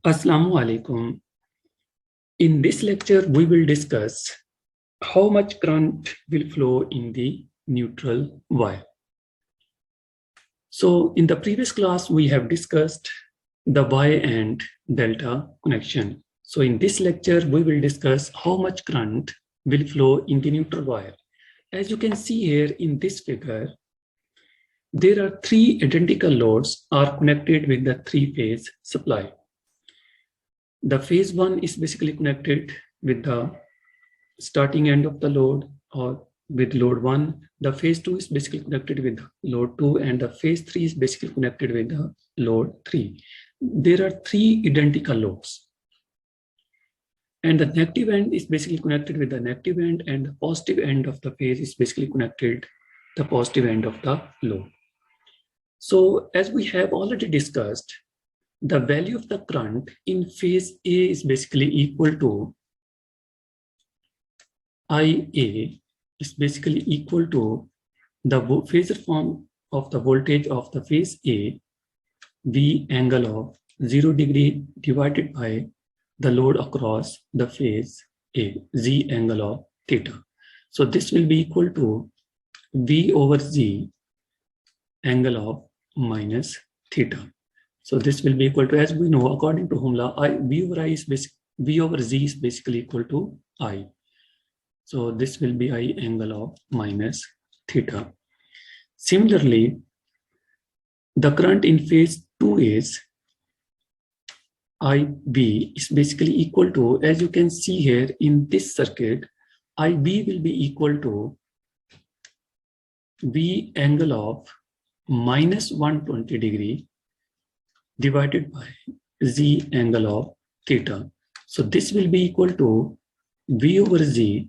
Assalamu alaikum. In this lecture, we will discuss how much current will flow in the neutral wire. So in the previous class, we have discussed the Y and delta connection. So in this lecture, we will discuss how much current will flow in the neutral wire. As you can see here in this figure, there are three identical loads are connected with the three-phase supply. The phase one is basically connected with the starting end of the load or with load 1. The phase 2 is basically connected with load 2, and the phase 3 is basically connected with the load 3. There are three identical loads, and the negative end is basically connected with the negative end, and the positive end of the phase is basically connected the positive end of the load. So as we have already discussed, the value of the current in phase A is basically equal to IA is basically equal to the phasor form of the voltage of the phase A, V angle of 0 degree divided by the load across the phase A, Z angle of theta. So this will be equal to V over Z angle of minus theta. So this will be equal to, as we know, according to Ohm law, V over Z is basically equal to I. So this will be I angle of minus theta. Similarly, the current in phase 2 is IB is basically equal to, as you can see here in this circuit, IB will be equal to V angle of minus 120 degree divided by Z angle of theta. So this will be equal to V over Z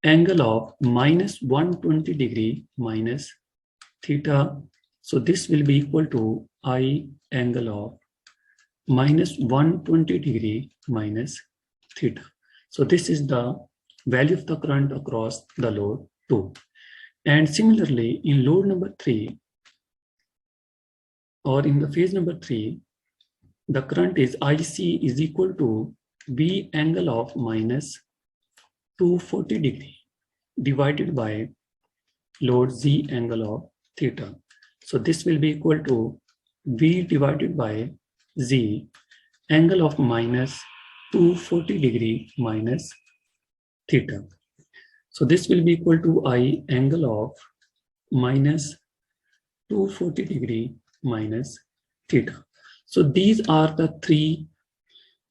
angle of minus 120 degree minus theta. So this will be equal to I angle of minus 120 degree minus theta. So this is the value of the current across the load 2. And similarly, in load number 3, or in the phase number 3, the current is IC is equal to V angle of minus 240 degree divided by load Z angle of theta. So this will be equal to V divided by Z angle of minus 240 degree minus theta. So this will be equal to I angle of minus 240 degree minus theta. So these are the three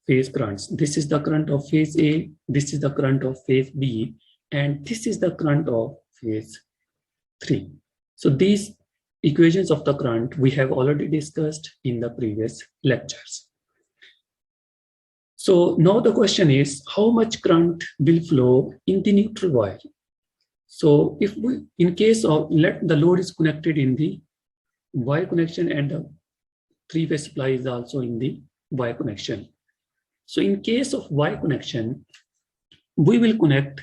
phase currents. This is the current of phase A, this is the current of phase B, and this is the current of phase 3. So these equations of the current we have already discussed in the previous lectures. So now the question is, how much current will flow in the neutral wire? So if we, in case of, let the load is connected in the Y connection and the three-phase supply is also in the Y connection. So in case of Y connection, we will connect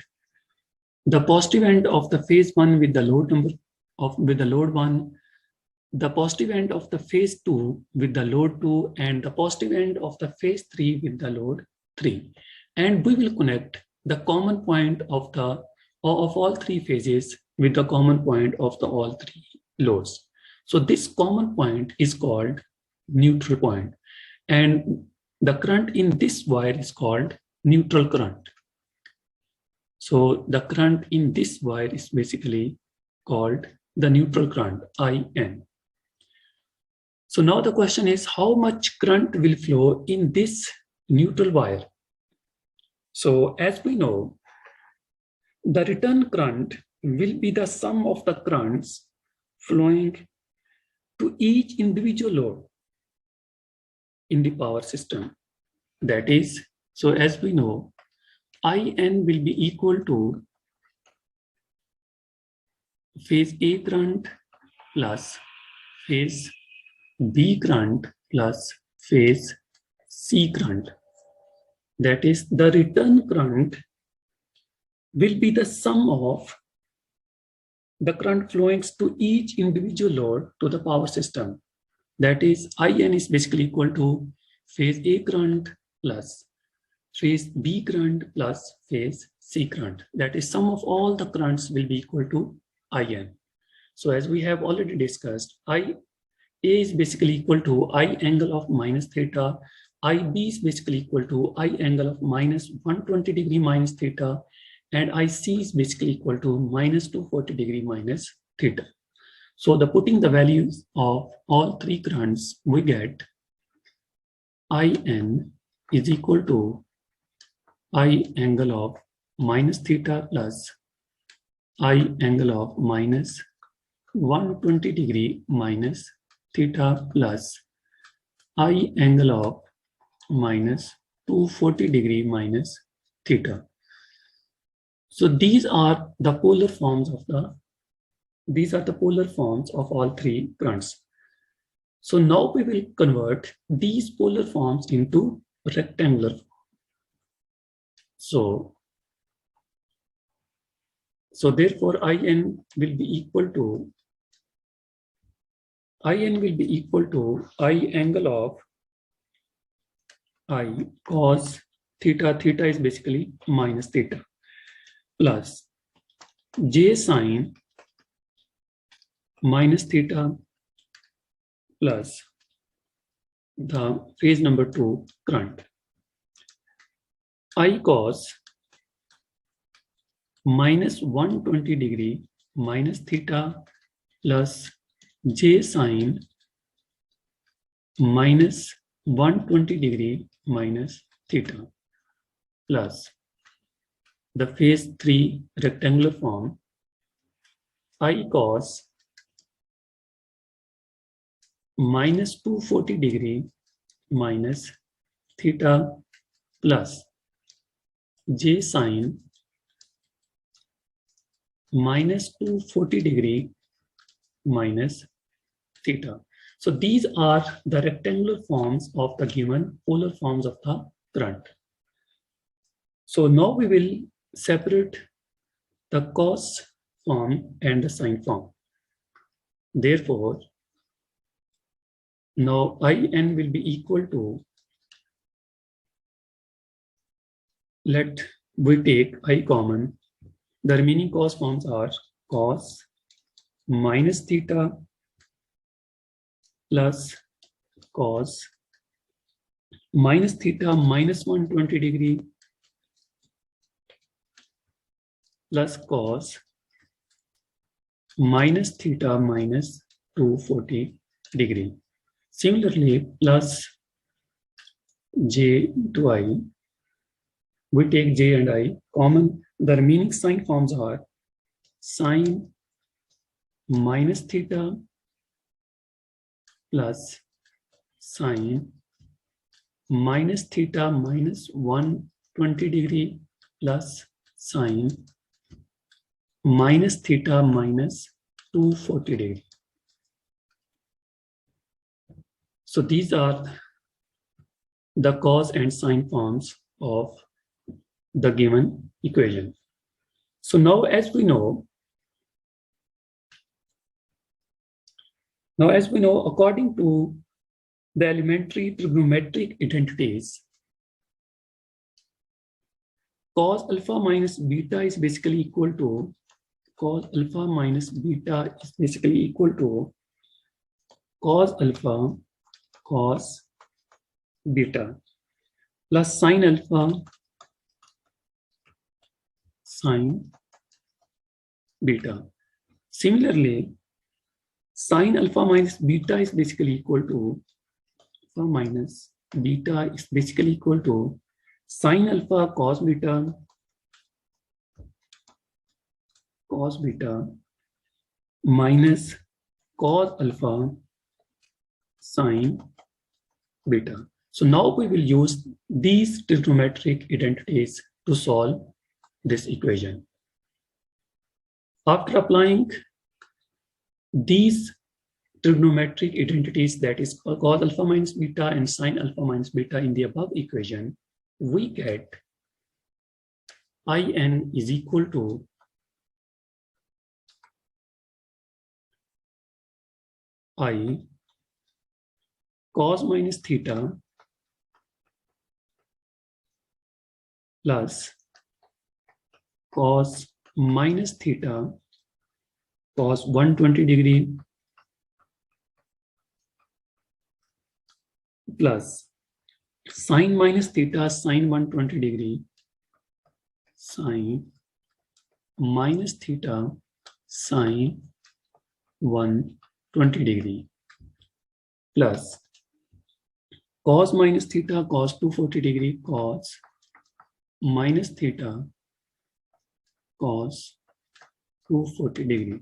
the positive end of the phase 1 with the load number of with the load 1, the positive end of the phase 2 with the load 2, and the positive end of the phase 3 with the load 3. And we will connect the common point of all three phases with the common point of the all three loads. So this common point is called neutral point, and the current in this wire is called neutral current. So the current in this wire is basically called the neutral current, IN. So now the question is, how much current will flow in this neutral wire? So as we know, the return current will be the sum of the currents flowing to each individual load in the power system. That is, so as we know, IN will be equal to phase A current plus phase B current plus phase C current. That is, the return current will be the sum of the current flowing to each individual load to the power system. That is, IN is basically equal to phase A current plus phase B current plus phase C current. That is, sum of all the currents will be equal to IN. So as we have already discussed, IA is basically equal to I angle of minus theta, IB is basically equal to I angle of minus 120 degree minus theta, and IC is basically equal to minus 240 degree minus theta. So the putting the values of all three currents, we get IN is equal to I angle of minus theta plus I angle of minus 120 degree minus theta plus I angle of minus 240 degree minus theta. So these are the polar forms of all three currents. So now we will convert these polar forms into rectangular form. So therefore IN will be equal to I angle of I cos theta, theta is basically minus theta, plus J sine minus theta plus the phase number 2 current, I cos minus 120 degree minus theta plus J sine minus 120 degree minus theta plus the phase 3 rectangular form, I cos minus 240 degree minus theta plus J sine minus 240 degree minus theta. So these are the rectangular forms of the given polar forms of the current. So now we will separate the cos form and the sine form. Therefore, now IN will be equal to, let we take I common, the remaining cos forms are cos minus theta plus cos minus theta minus 120 degree plus cos minus theta minus 240 degree. Similarly, plus J to I, we take J and I common. The remaining sine forms are sine minus theta plus sine minus theta minus 120 degree plus sine minus theta minus 240 degree. So these are the cos and sine forms of the given equation. So now as we know, according to the elementary trigonometric identities, cos alpha minus beta is basically equal to cos alpha minus beta is basically equal to cos alpha cos beta plus sine alpha sine beta. Similarly, sine alpha minus beta is basically equal to alpha minus beta is basically equal to sine alpha cos beta minus cos alpha sine beta. So now we will use these trigonometric identities to solve this equation. After applying these trigonometric identities, that is cos alpha minus beta and sine alpha minus beta in the above equation, we get IN is equal to I cos minus theta plus cos minus theta cos 120 degree plus sine minus theta sine 120 degree sine minus theta sine 120 degree plus cos minus theta cos 240 degree cos minus theta cos 240 degree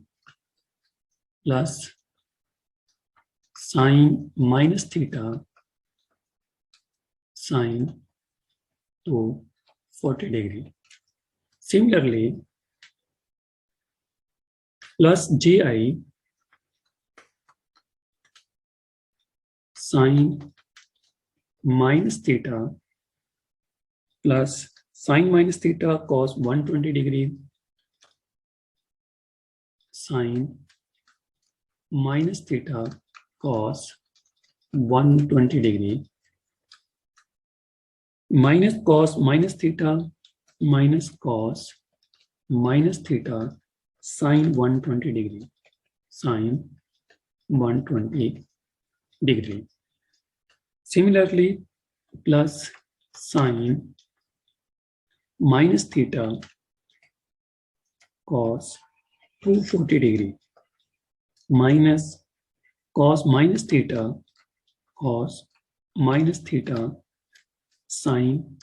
plus sine minus theta sine 240 degree. Similarly, plus ji sine minus theta plus sine minus theta cos 120 degree sine minus theta cos 120 degree minus cos minus theta minus cos minus theta sine 120 degree sine 120 degree. Similarly, plus sine minus theta cos 240 degree minus cos minus theta cos minus theta sine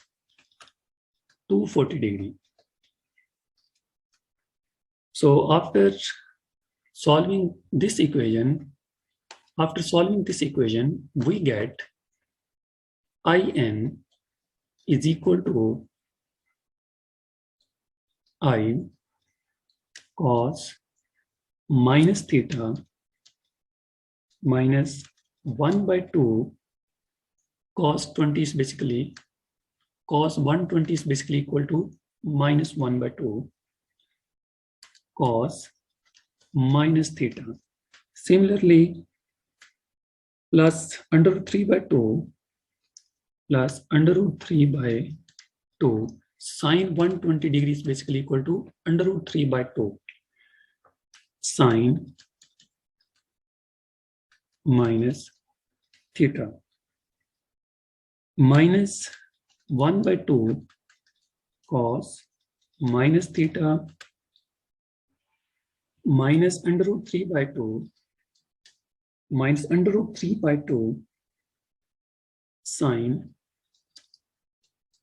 240 degree. So after solving this equation, we get In is equal to I cos minus theta minus 1 by 2 cos 20 is basically cos 120 is basically equal to minus 1 by 2 cos minus theta. Similarly, plus under root 3 by 2 plus under root 3 by 2 sine 120 degrees basically equal to under root 3 by 2 sine minus theta minus 1 by 2 cos minus theta minus under root 3 by 2 minus under root 3 by 2 sine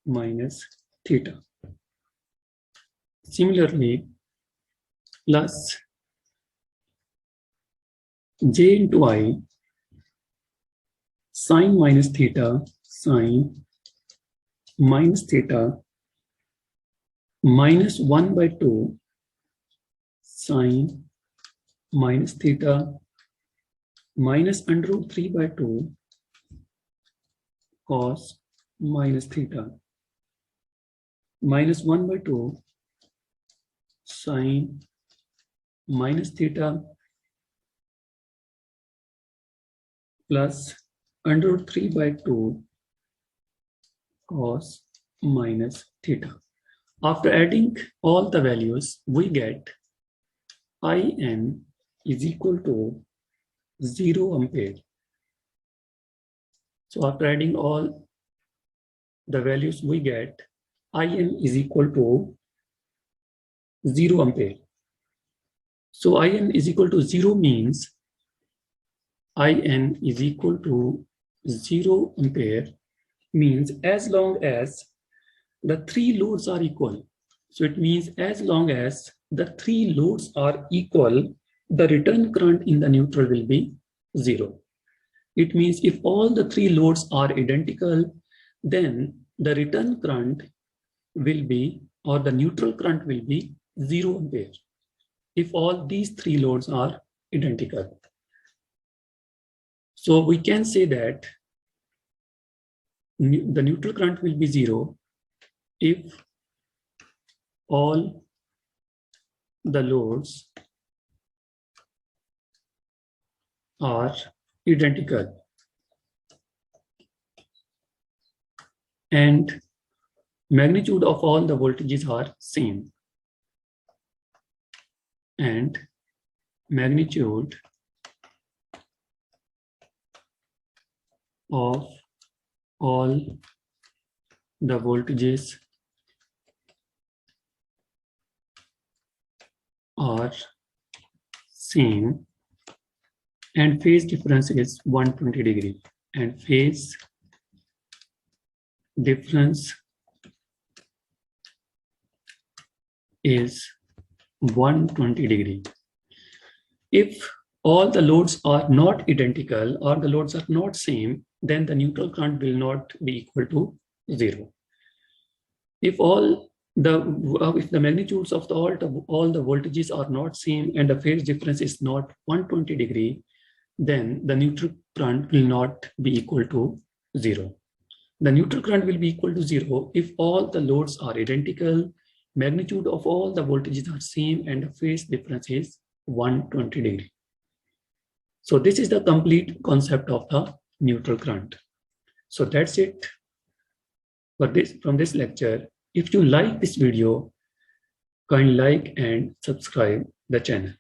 minus theta. Similarly, plus j into I sine minus theta sine minus theta minus 1 by 2 sine minus theta minus under root 3 by 2 cos minus theta minus 1 by 2 sine minus theta plus under root 3 by 2 cos minus theta. After adding all the values, we get In is equal to 0 ampere. So after adding all the values, we get In is equal to 0 ampere. So In is equal to 0 means In is equal to 0 ampere means as long as the three loads are equal. So it means as long as the three loads are equal, the return current in the neutral will be 0. It means if all the three loads are identical, then the return current will be, or the neutral current will be 0 ampere. If all these three loads are identical. So we can say that the neutral current will be 0 if all the loads are identical and magnitude of all the voltages are same, and magnitude of all the voltages are same, and phase difference is 120 degree, and phase difference is 120 degree. If all the loads are not identical or the loads are not same, then the neutral current will not be equal to 0. If the magnitudes of all the voltages are not same and the phase difference is not 120 degree, then the neutral current will not be equal to 0. The neutral current will be equal to 0 if all the loads are identical, magnitude of all the voltages are same, and the phase difference is 120 degree. So this is the complete concept of the neutral current. So that's it from this lecture. If you like this video, kindly like and subscribe the channel.